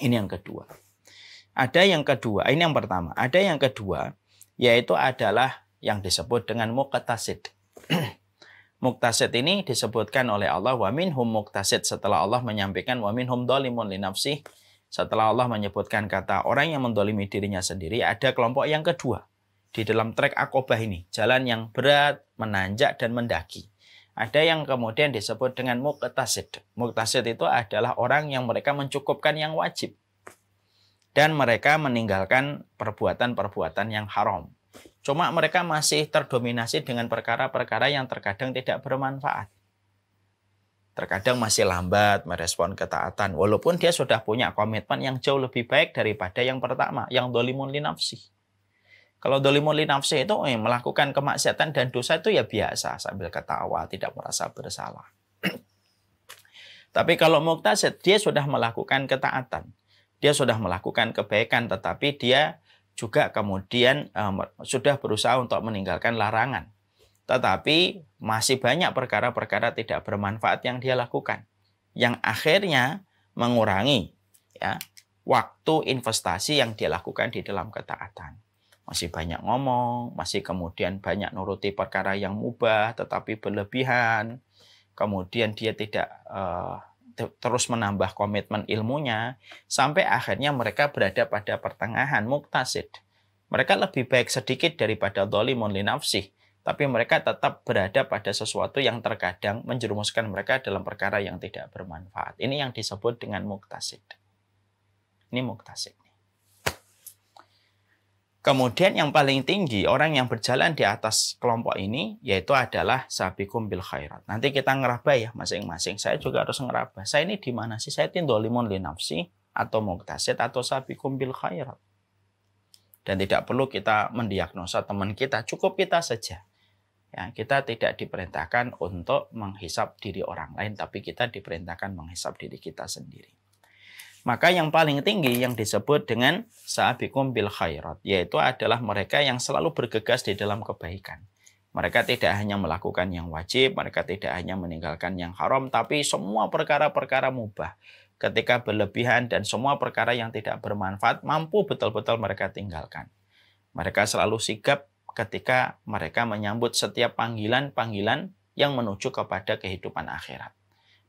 Ini yang kedua. Ada yang kedua, ini yang pertama. Ada yang kedua, yaitu adalah yang disebut dengan muqtasid. Muqtasid ini disebutkan oleh Allah, wa minhum muqtasid, setelah Allah menyampaikan wa minhum dhalimun li nafsih. Setelah Allah menyebutkan kata orang yang mendolimi dirinya sendiri, ada kelompok yang kedua di dalam trek Aqobah ini, jalan yang berat, menanjak dan mendaki. Ada yang kemudian disebut dengan muqtasid. Muqtasid itu adalah orang yang mereka mencukupkan yang wajib dan mereka meninggalkan perbuatan-perbuatan yang haram. Cuma mereka masih terdominasi dengan perkara-perkara yang terkadang tidak bermanfaat. Terkadang masih lambat merespon ketaatan, walaupun dia sudah punya komitmen yang jauh lebih baik daripada yang pertama, yang dhalimun li nafsi. Kalau dhalimun li nafsi itu melakukan kemaksiatan dan dosa itu ya biasa, sambil ketawa, tidak merasa bersalah. Tapi kalau muqtasid, dia sudah melakukan ketaatan, dia sudah melakukan kebaikan, tetapi dia juga kemudian sudah berusaha untuk meninggalkan larangan. Tetapi masih banyak perkara-perkara tidak bermanfaat yang dia lakukan, yang akhirnya mengurangi ya, waktu investasi yang dia lakukan di dalam ketaatan. Masih banyak ngomong, masih kemudian banyak nuruti perkara yang mubah tetapi berlebihan. Kemudian dia tidak terus menambah komitmen ilmunya, sampai akhirnya mereka berada pada pertengahan muqtasid. Mereka lebih baik sedikit daripada dhalimun li nafsih, tapi mereka tetap berada pada sesuatu yang terkadang menjerumuskan mereka dalam perkara yang tidak bermanfaat. Ini yang disebut dengan muqtasid. Ini muqtasid. Kemudian yang paling tinggi, orang yang berjalan di atas kelompok ini, yaitu adalah sabiqum bil khairat. Nanti kita ngeraba ya masing-masing. Saya juga harus ngeraba. Saya ini di mana sih? Saya ini dhalimun li nafsi, atau muqtasid, atau sabiqum bil khairat. Dan tidak perlu kita mendiagnosa teman kita, cukup kita saja. Ya, kita tidak diperintahkan untuk menghisap diri orang lain, tapi kita diperintahkan menghisap diri kita sendiri. Maka yang paling tinggi yang disebut dengan sabiqum bil khairat, yaitu adalah mereka yang selalu bergegas di dalam kebaikan. Mereka tidak hanya melakukan yang wajib, mereka tidak hanya meninggalkan yang haram, tapi semua perkara-perkara mubah. Ketika berlebihan dan semua perkara yang tidak bermanfaat, mampu betul-betul mereka tinggalkan. Mereka selalu sigap ketika mereka menyambut setiap panggilan-panggilan yang menuju kepada kehidupan akhirat.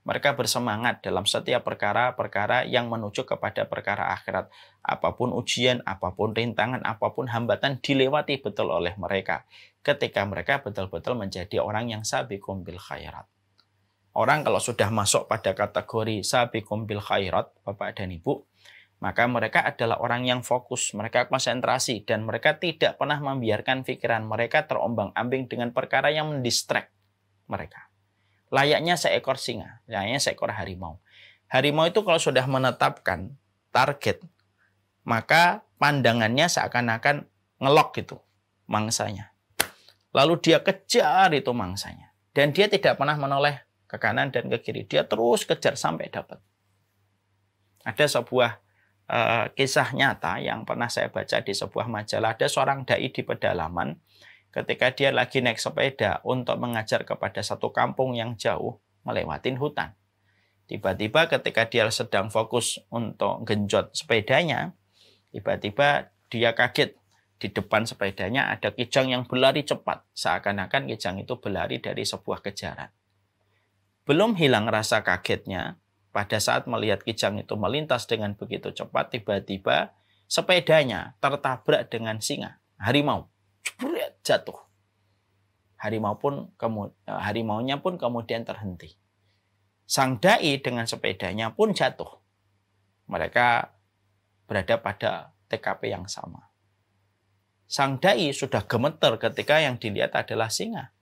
Mereka bersemangat dalam setiap perkara-perkara yang menuju kepada perkara akhirat. Apapun ujian, apapun rintangan, apapun hambatan dilewati betul oleh mereka. Ketika mereka betul-betul menjadi orang yang sabiqum bil khairat. Orang kalau sudah masuk pada kategori sabiqum bil khairat, Bapak dan Ibu, maka mereka adalah orang yang fokus, mereka konsentrasi, dan mereka tidak pernah membiarkan pikiran mereka terombang-ambing dengan perkara yang mendistract mereka. Layaknya seekor singa, layaknya seekor harimau. Harimau itu kalau sudah menetapkan target, maka pandangannya seakan-akan ngelok gitu mangsanya. Lalu dia kejar itu mangsanya. Dan dia tidak pernah menoleh ke kanan dan ke kiri. Dia terus kejar sampai dapat. Ada sebuah kisah nyata yang pernah saya baca di sebuah majalah. Ada seorang dai di pedalaman. Ketika dia lagi naik sepeda untuk mengajar kepada satu kampung yang jauh, melewatin hutan. Tiba-tiba ketika dia sedang fokus untuk genjot sepedanya, tiba-tiba dia kaget. Di depan sepedanya ada kijang yang berlari cepat. Seakan-akan kijang itu berlari dari sebuah kejaran. Belum hilang rasa kagetnya, pada saat melihat kijang itu melintas dengan begitu cepat, tiba-tiba sepedanya tertabrak dengan singa, harimau. Jatuh. Harimaunya pun kemudian terhenti. Sang dai dengan sepedanya pun jatuh. Mereka berada pada TKP yang sama. Sang dai sudah gemeter ketika yang dilihat adalah singa.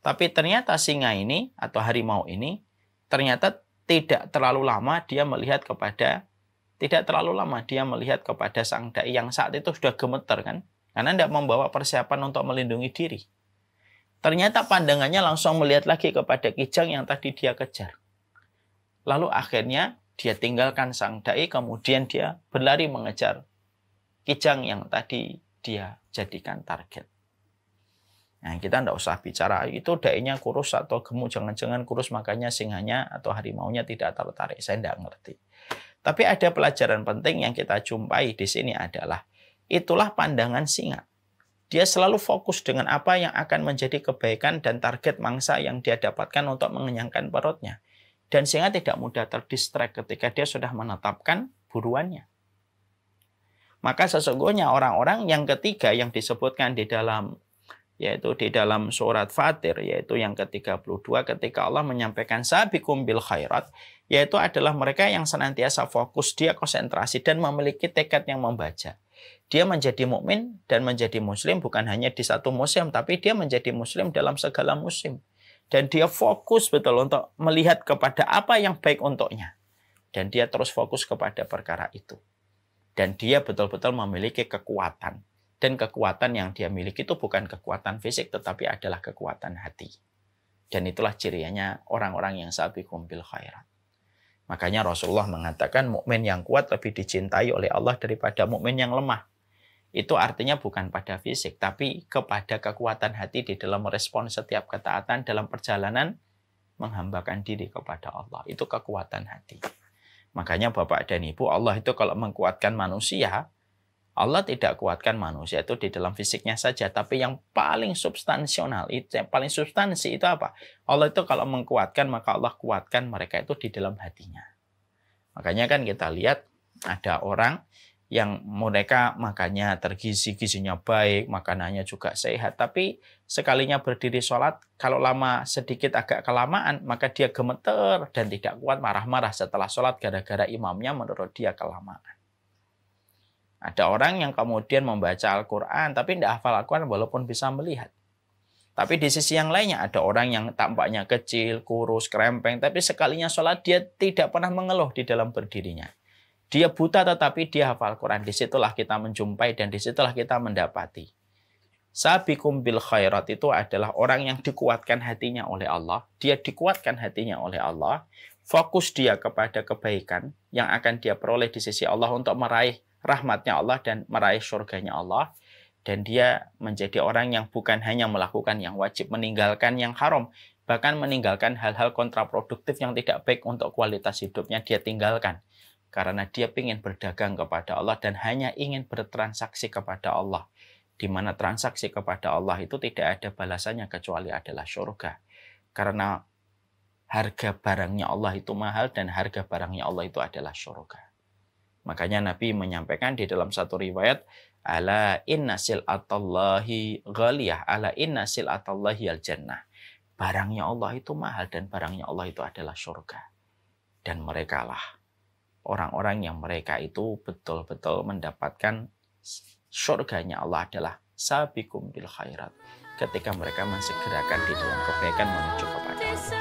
Tapi ternyata singa ini atau harimau ini ternyata tidak terlalu lama dia melihat kepada sang dai yang saat itu sudah gemeter kan? Karena tidak membawa persiapan untuk melindungi diri. Ternyata pandangannya langsung melihat lagi kepada kijang yang tadi dia kejar. Lalu akhirnya dia tinggalkan sang dai, kemudian dia berlari mengejar kijang yang tadi dia jadikan target. Nah, kita tidak usah bicara itu dai-nya kurus atau gemuk, jangan-jangan kurus makanya singanya atau harimaunya tidak tertarik. Saya tidak ngerti. Tapi ada pelajaran penting yang kita jumpai di sini adalah itulah pandangan singa. Dia selalu fokus dengan apa yang akan menjadi kebaikan dan target mangsa yang dia dapatkan untuk mengenyangkan perutnya. Dan singa tidak mudah terdistract ketika dia sudah menetapkan buruannya. Maka sesungguhnya orang-orang yang ketiga yang disebutkan di dalam yaitu di dalam surat Fatir, yaitu yang ke-32 ketika Allah menyampaikan sabiqum bil khairat, yaitu adalah mereka yang senantiasa fokus, dia konsentrasi dan memiliki tekad yang membaca. Dia menjadi mukmin dan menjadi muslim bukan hanya di satu musim, tapi dia menjadi muslim dalam segala musim. Dan dia fokus betul untuk melihat kepada apa yang baik untuknya. Dan dia terus fokus kepada perkara itu. Dan dia betul-betul memiliki kekuatan. Dan kekuatan yang dia miliki itu bukan kekuatan fisik, tetapi adalah kekuatan hati. Dan itulah cirinya orang-orang yang sabiqum bil khairat. Makanya Rasulullah mengatakan mukmin yang kuat lebih dicintai oleh Allah daripada mukmin yang lemah. Itu artinya bukan pada fisik, tapi kepada kekuatan hati di dalam merespon setiap ketaatan dalam perjalanan menghambakan diri kepada Allah. Itu kekuatan hati. Makanya Bapak dan Ibu, Allah itu kalau menguatkan manusia, Allah tidak kuatkan manusia itu di dalam fisiknya saja, tapi yang paling substansional, itu yang paling substansi itu apa? Allah itu kalau mengkuatkan, maka Allah kuatkan mereka itu di dalam hatinya. Makanya kan kita lihat ada orang yang mereka makannya tergizi, gizinya baik, makanannya juga sehat, tapi sekalinya berdiri sholat, kalau lama sedikit agak kelamaan, maka dia gemeter dan tidak kuat, marah-marah setelah sholat gara-gara imamnya menurut dia kelamaan. Ada orang yang kemudian membaca Al-Quran, tapi tidak hafal Al-Quran walaupun bisa melihat. Tapi di sisi yang lainnya ada orang yang tampaknya kecil, kurus, krempeng, tapi sekalinya sholat dia tidak pernah mengeluh di dalam berdirinya. Dia buta tetapi dia hafal Al-Quran. Disitulah kita menjumpai dan disitulah kita mendapati. Sabiqum bil khairat itu adalah orang yang dikuatkan hatinya oleh Allah. Dia dikuatkan hatinya oleh Allah. Fokus dia kepada kebaikan yang akan dia peroleh di sisi Allah untuk meraih rahmatnya Allah dan meraih surganya Allah. Dan dia menjadi orang yang bukan hanya melakukan yang wajib, meninggalkan yang haram, bahkan meninggalkan hal-hal kontraproduktif yang tidak baik untuk kualitas hidupnya dia tinggalkan. Karena dia ingin berdagang kepada Allah dan hanya ingin bertransaksi kepada Allah. Di mana transaksi kepada Allah itu tidak ada balasannya kecuali adalah surga. Karena harga barangnya Allah itu mahal dan harga barangnya Allah itu adalah surga. Makanya Nabi menyampaikan di dalam satu riwayat, ala inna sil'atallahi ghaliyah, ala inna sil'atallahi al-jannah. Barangnya Allah itu mahal dan barangnya Allah itu adalah surga. Dan merekalah orang-orang yang mereka itu betul-betul mendapatkan surganya Allah adalah sabiqum bil khairat. Ketika mereka mensegerakan di dalam kebaikan menuju kepada Allah.